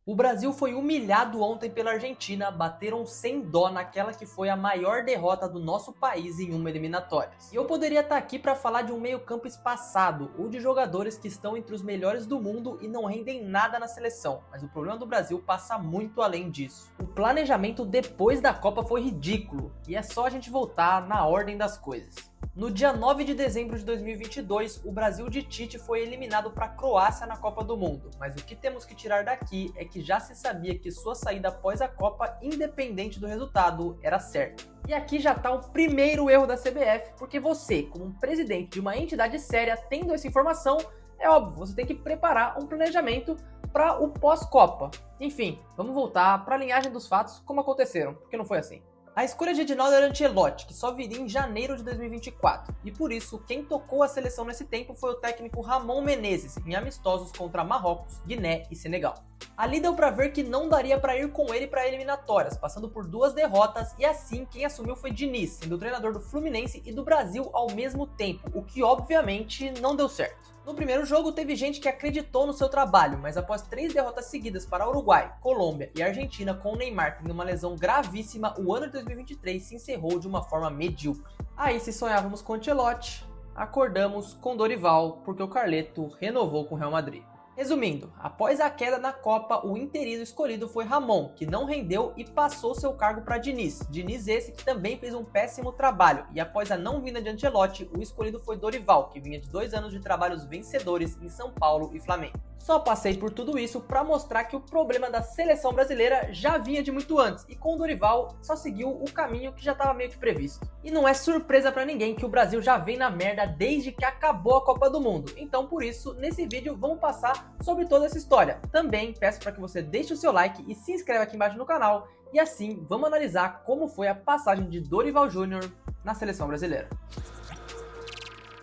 O Brasil foi humilhado ontem pela Argentina, bateram sem dó naquela que foi a maior derrota do nosso país em uma eliminatória. E eu poderia estar aqui para falar de um meio-campo espaçado ou de jogadores que estão entre os melhores do mundo e não rendem nada na seleção, mas o problema do Brasil passa muito além disso. O planejamento depois da Copa foi ridículo, e é só a gente voltar na ordem das coisas. No dia 9 de dezembro de 2022, o Brasil de Tite foi eliminado para a Croácia na Copa do Mundo, mas o que temos que tirar daqui é que já se sabia que sua saída após a Copa, independente do resultado, era certa. E aqui já está o primeiro erro da CBF, porque você, como um presidente de uma entidade séria, tendo essa informação, é óbvio, você tem que preparar um planejamento para o pós-Copa. Enfim, vamos voltar para a linhagem dos fatos como aconteceram, porque não foi assim. A escolha de Edinaldo era Ancelotti, que só viria em janeiro de 2024, e por isso quem tocou a seleção nesse tempo foi o técnico Ramon Menezes, em amistosos contra Marrocos, Guiné e Senegal. Ali deu pra ver que não daria pra ir com ele para eliminatórias, passando por 2 derrotas, e assim quem assumiu foi Diniz, sendo o treinador do Fluminense e do Brasil ao mesmo tempo, o que obviamente não deu certo. No primeiro jogo teve gente que acreditou no seu trabalho, mas após 3 derrotas seguidas para Uruguai, Colômbia e Argentina com o Neymar tendo uma lesão gravíssima, o ano de 2023 se encerrou de uma forma medíocre. Aí se sonhávamos com Ancelotti, acordamos com Dorival, porque o Carleto renovou com o Real Madrid. Resumindo, após a queda na Copa, o interino escolhido foi Ramon, que não rendeu e passou seu cargo para Diniz. Diniz esse que também fez um péssimo trabalho, e após a não vinda de Ancelotti, o escolhido foi Dorival, que vinha de 2 anos de trabalhos vencedores em São Paulo e Flamengo. Só passei por tudo isso para mostrar que o problema da seleção brasileira já vinha de muito antes, e com o Dorival só seguiu o caminho que já estava meio que previsto. E não é surpresa para ninguém que o Brasil já vem na merda desde que acabou a Copa do Mundo, então por isso, nesse vídeo vamos passar sobre toda essa história. Também peço para que você deixe o seu like e se inscreva aqui embaixo no canal, e assim vamos analisar como foi a passagem de Dorival Júnior na seleção brasileira.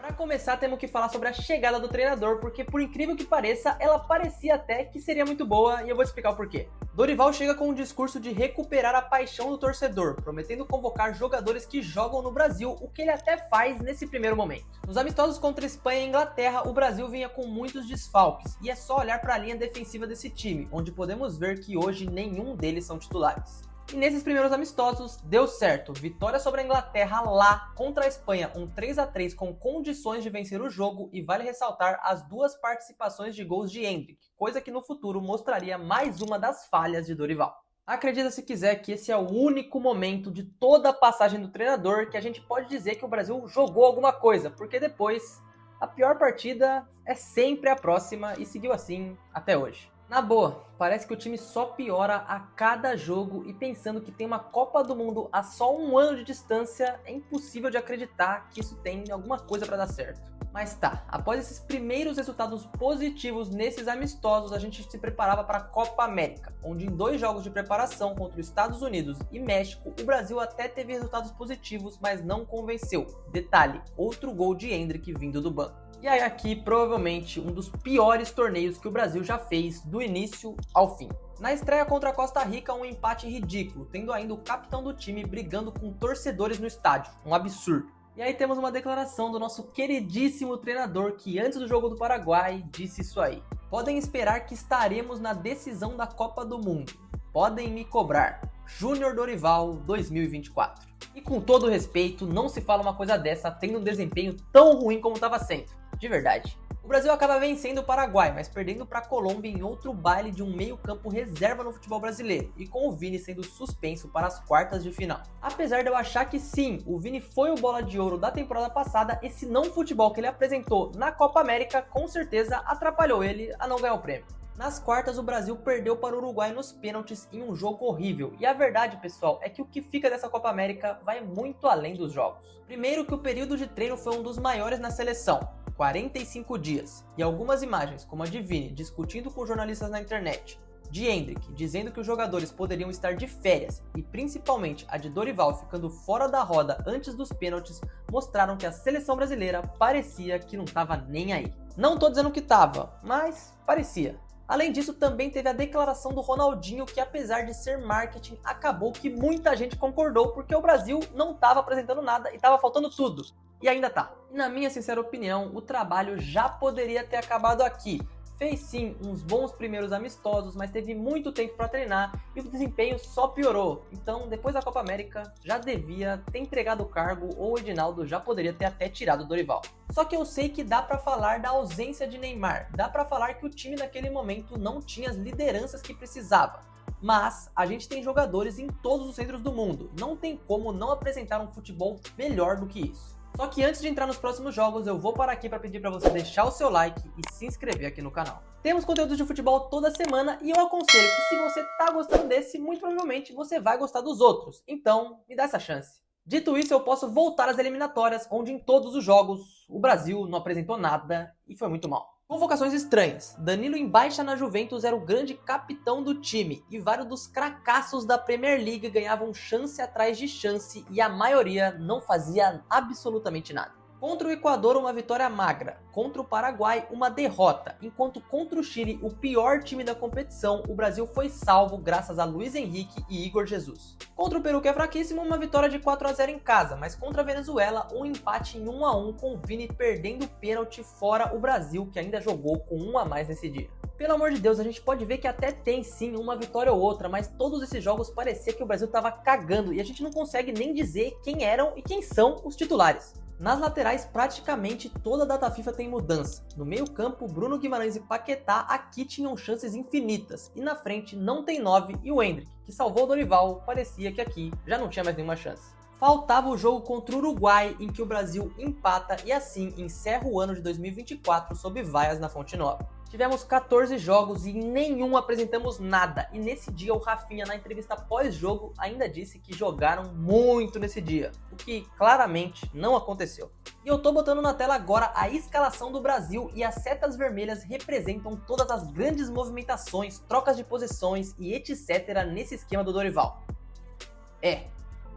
Para começar, temos que falar sobre a chegada do treinador, porque por incrível que pareça, ela parecia até que seria muito boa, e eu vou explicar o porquê. Dorival chega com um discurso de recuperar a paixão do torcedor, prometendo convocar jogadores que jogam no Brasil, o que ele até faz nesse primeiro momento. Nos amistosos contra Espanha e Inglaterra, o Brasil vinha com muitos desfalques, e é só olhar para a linha defensiva desse time, onde podemos ver que hoje nenhum deles são titulares. E nesses primeiros amistosos, deu certo. Vitória sobre a Inglaterra lá contra a Espanha, um 3-3 com condições de vencer o jogo, e vale ressaltar as 2 participações de gols de Endrick, coisa que no futuro mostraria mais uma das falhas de Dorival. Acredita se quiser que esse é o único momento de toda a passagem do treinador que a gente pode dizer que o Brasil jogou alguma coisa, porque depois a pior partida é sempre a próxima e seguiu assim até hoje. Na boa, parece que o time só piora a cada jogo, e pensando que tem uma Copa do Mundo a só 1 ano de distância, é impossível de acreditar que isso tem alguma coisa para dar certo. Mas tá, após esses primeiros resultados positivos nesses amistosos, a gente se preparava para a Copa América, onde em 2 jogos de preparação contra os Estados Unidos e México, o Brasil até teve resultados positivos, mas não convenceu. Detalhe, outro gol de Endrick vindo do banco. E aí aqui, provavelmente, um dos piores torneios que o Brasil já fez, do início ao fim. Na estreia contra a Costa Rica, um empate ridículo, tendo ainda o capitão do time brigando com torcedores no estádio. Um absurdo. E aí temos uma declaração do nosso queridíssimo treinador, que antes do jogo do Paraguai disse isso aí. Podem esperar que estaremos na decisão da Copa do Mundo. Podem me cobrar. Júnior Dorival 2024. E com todo respeito, não se fala uma coisa dessa tendo um desempenho tão ruim como estava sendo. De verdade. O Brasil acaba vencendo o Paraguai, mas perdendo para a Colômbia em outro baile de um meio-campo reserva no futebol brasileiro, e com o Vini sendo suspenso para as quartas de final. Apesar de eu achar que sim, o Vini foi o bola de ouro da temporada passada, esse não futebol que ele apresentou na Copa América com certeza atrapalhou ele a não ganhar o prêmio. Nas quartas, o Brasil perdeu para o Uruguai nos pênaltis em um jogo horrível. E a verdade, pessoal, é que o que fica dessa Copa América vai muito além dos jogos. Primeiro que o período de treino foi um dos maiores na seleção, 45 dias. E algumas imagens, como a de Vini discutindo com jornalistas na internet, de Endrick dizendo que os jogadores poderiam estar de férias, e principalmente a de Dorival ficando fora da roda antes dos pênaltis, mostraram que a seleção brasileira parecia que não estava nem aí. Não tô dizendo que tava, mas parecia. Além disso, também teve a declaração do Ronaldinho, que apesar de ser marketing, acabou que muita gente concordou, porque o Brasil não estava apresentando nada e estava faltando tudo. E ainda tá. E na minha sincera opinião, o trabalho já poderia ter acabado aqui. Fez sim uns bons primeiros amistosos, mas teve muito tempo para treinar e o desempenho só piorou. Então, depois da Copa América, já devia ter entregado o cargo ou o Edinaldo já poderia ter até tirado o Dorival. Só que eu sei que dá para falar da ausência de Neymar, dá para falar que o time naquele momento não tinha as lideranças que precisava. Mas a gente tem jogadores em todos os centros do mundo, não tem como não apresentar um futebol melhor do que isso. Só que antes de entrar nos próximos jogos, eu vou parar aqui para pedir para você deixar o seu like e se inscrever aqui no canal. Temos conteúdo de futebol toda semana e eu aconselho que se você tá gostando desse, muito provavelmente você vai gostar dos outros. Então, me dá essa chance. Dito isso, eu posso voltar às eliminatórias, onde em todos os jogos o Brasil não apresentou nada e foi muito mal. Convocações estranhas. Danilo em baixa na Juventus era o grande capitão do time e vários dos cracassos da Premier League ganhavam chance atrás de chance e a maioria não fazia absolutamente nada. Contra o Equador, uma vitória magra. Contra o Paraguai, uma derrota. Enquanto contra o Chile, o pior time da competição, o Brasil foi salvo graças a Luiz Henrique e Igor Jesus. Contra o Peru, que é fraquíssimo, uma vitória de 4-0 em casa, mas contra a Venezuela, um empate em 1-1 com o Vini perdendo o pênalti fora o Brasil, que ainda jogou com um a mais nesse dia. Pelo amor de Deus, a gente pode ver que até tem sim uma vitória ou outra, mas todos esses jogos parecia que o Brasil estava cagando e a gente não consegue nem dizer quem eram e quem são os titulares. Nas laterais, praticamente toda a data FIFA tem mudança. No meio campo, Bruno Guimarães e Paquetá aqui tinham chances infinitas. E na frente não tem 9 e o Endrick, que salvou o Dorival, parecia que aqui já não tinha mais nenhuma chance. Faltava o jogo contra o Uruguai, em que o Brasil empata e assim encerra o ano de 2024 sob vaias na Fonte Nova. Tivemos 14 jogos e em nenhum apresentamos nada. E nesse dia o Rafinha, na entrevista pós-jogo, ainda disse que jogaram muito nesse dia. O que claramente não aconteceu. E eu tô botando na tela agora a escalação do Brasil e as setas vermelhas representam todas as grandes movimentações, trocas de posições e etc. nesse esquema do Dorival.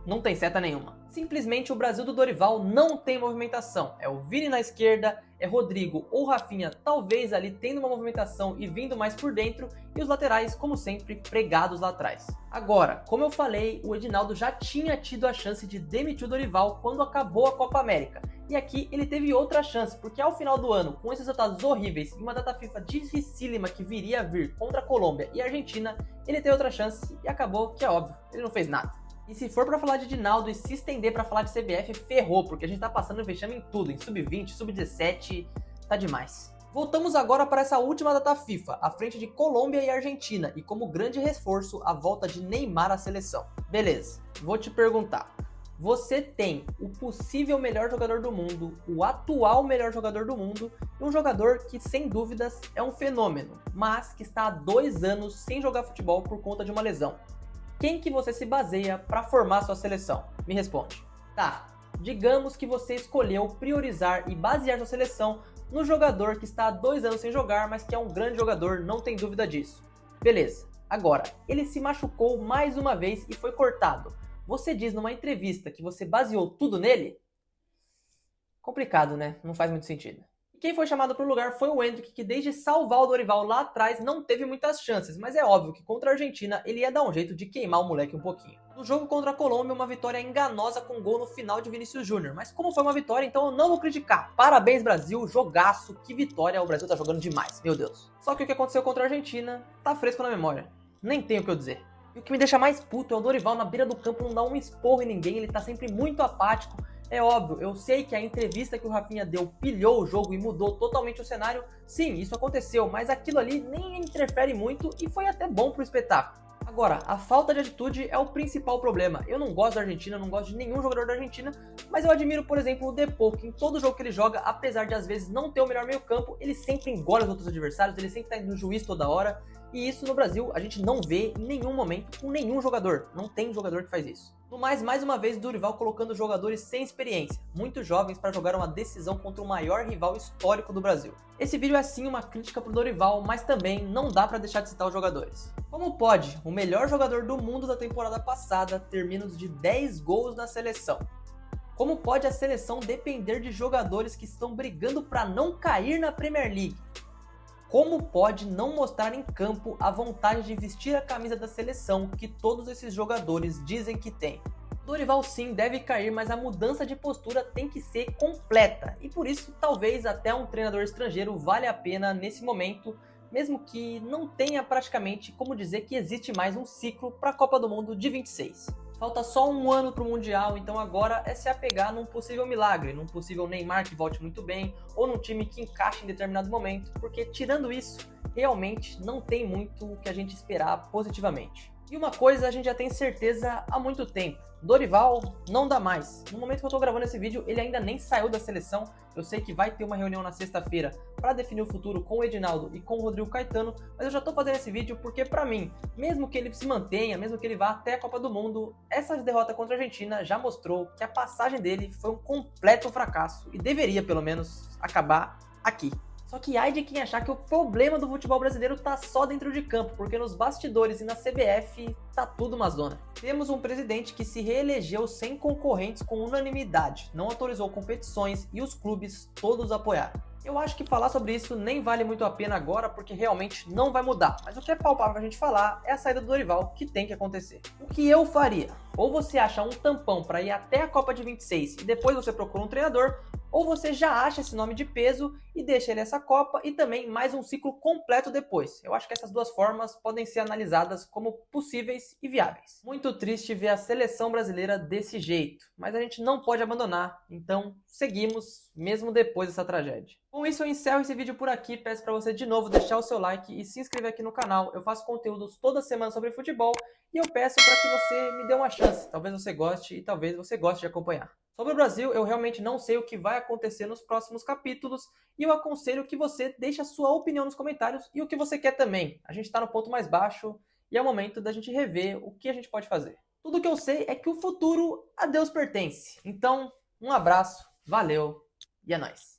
Não tem seta nenhuma. Simplesmente o Brasil do Dorival não tem movimentação. É o Vini na esquerda, é Rodrigo ou Rafinha talvez ali tendo uma movimentação e vindo mais por dentro, e os laterais, como sempre, pregados lá atrás. Agora, como eu falei, o Edinaldo já tinha tido a chance de demitir o Dorival quando acabou a Copa América. E aqui ele teve outra chance, porque ao final do ano, com esses resultados horríveis e uma data FIFA dificílima que viria a vir contra a Colômbia e a Argentina, ele teve outra chance e acabou que é óbvio, ele não fez nada. E se for pra falar de Edinaldo e se estender pra falar de CBF, ferrou, porque a gente tá passando vexame em tudo, em sub-20, sub-17, tá demais. Voltamos agora para essa última data FIFA, à frente de Colômbia e Argentina, e como grande reforço, a volta de Neymar à seleção. Beleza, vou te perguntar, você tem o possível melhor jogador do mundo, o atual melhor jogador do mundo, e um jogador que sem dúvidas é um fenômeno, mas que está há 2 anos sem jogar futebol por conta de uma lesão. Quem que você se baseia para formar sua seleção? Me responde. Tá, digamos que você escolheu priorizar e basear sua seleção no jogador que está há 2 anos sem jogar, mas que é um grande jogador, não tem dúvida disso. Beleza, agora, ele se machucou mais uma vez e foi cortado. Você diz numa entrevista que você baseou tudo nele? Complicado, né? Não faz muito sentido. Quem foi chamado para o lugar foi o Endrick, que desde salvar o Dorival lá atrás não teve muitas chances, mas é óbvio que contra a Argentina ele ia dar um jeito de queimar o moleque um pouquinho. No jogo contra a Colômbia, uma vitória enganosa com gol no final de Vinícius Júnior, mas como foi uma vitória, então eu não vou criticar. Parabéns Brasil, jogaço, que vitória, o Brasil tá jogando demais, meu Deus. Só que o que aconteceu contra a Argentina tá fresco na memória, nem tenho o que eu dizer. E o que me deixa mais puto é o Dorival na beira do campo não dar um esporro em ninguém, ele tá sempre muito apático. É óbvio, eu sei que a entrevista que o Rafinha deu pilhou o jogo e mudou totalmente o cenário. Sim, isso aconteceu, mas aquilo ali nem interfere muito e foi até bom pro espetáculo. Agora, a falta de atitude é o principal problema. Eu não gosto da Argentina, não gosto de nenhum jogador da Argentina, mas eu admiro, por exemplo, o Depou, que em todo jogo que ele joga, apesar de às vezes não ter o melhor meio campo, ele sempre engole os outros adversários, ele sempre tá indo no juiz toda hora. E isso no Brasil a gente não vê em nenhum momento com nenhum jogador. Não tem jogador que faz isso. No mais uma vez, Dorival colocando jogadores sem experiência, muito jovens para jogar uma decisão contra o maior rival histórico do Brasil. Esse vídeo é sim uma crítica pro Dorival, mas também não dá para deixar de citar os jogadores. Como pode o melhor jogador do mundo da temporada passada ter menos de 10 gols na seleção? Como pode a seleção depender de jogadores que estão brigando para não cair na Premier League? Como pode não mostrar em campo a vontade de vestir a camisa da seleção que todos esses jogadores dizem que tem? Dorival sim deve cair, mas a mudança de postura tem que ser completa. E por isso talvez até um treinador estrangeiro vale a pena nesse momento, mesmo que não tenha praticamente como dizer que existe mais um ciclo para a Copa do Mundo de 26. Falta só um ano para o Mundial, então agora é se apegar num possível milagre, num possível Neymar que volte muito bem, ou num time que encaixe em determinado momento, porque tirando isso, realmente não tem muito o que a gente esperar positivamente. E uma coisa a gente já tem certeza há muito tempo, Dorival não dá mais. No momento que eu tô gravando esse vídeo, ele ainda nem saiu da seleção. Eu sei que vai ter uma reunião na sexta-feira para definir o futuro com o Edinaldo e com o Rodrigo Caetano, mas eu já tô fazendo esse vídeo porque pra mim, mesmo que ele se mantenha, mesmo que ele vá até a Copa do Mundo, essa derrota contra a Argentina já mostrou que a passagem dele foi um completo fracasso e deveria pelo menos acabar aqui. Só que ai de quem achar que o problema do futebol brasileiro tá só dentro de campo, porque nos bastidores e na CBF tá tudo uma zona. Temos um presidente que se reelegeu sem concorrentes com unanimidade, não autorizou competições e os clubes todos apoiaram. Eu acho que falar sobre isso nem vale muito a pena agora, porque realmente não vai mudar. Mas o que é palpável pra gente falar é a saída do Dorival, que tem que acontecer. O que eu faria? Ou você acha um tampão para ir até a Copa de 26 e depois você procura um treinador, ou você já acha esse nome de peso e deixa ele essa Copa e também mais um ciclo completo depois. Eu acho que essas duas formas podem ser analisadas como possíveis e viáveis. Muito triste ver a seleção brasileira desse jeito, mas a gente não pode abandonar, então seguimos mesmo depois dessa tragédia. Com isso eu encerro esse vídeo por aqui, peço para você de novo deixar o seu like e se inscrever aqui no canal. Eu faço conteúdos toda semana sobre futebol e eu peço para que você me dê uma chance, talvez você goste e talvez você goste de acompanhar. Sobre o Brasil, eu realmente não sei o que vai acontecer nos próximos capítulos e eu aconselho que você deixe a sua opinião nos comentários e o que você quer também. A gente está no ponto mais baixo e é o momento da gente rever o que a gente pode fazer. Tudo que eu sei é que o futuro a Deus pertence. Então, um abraço, valeu e é nóis!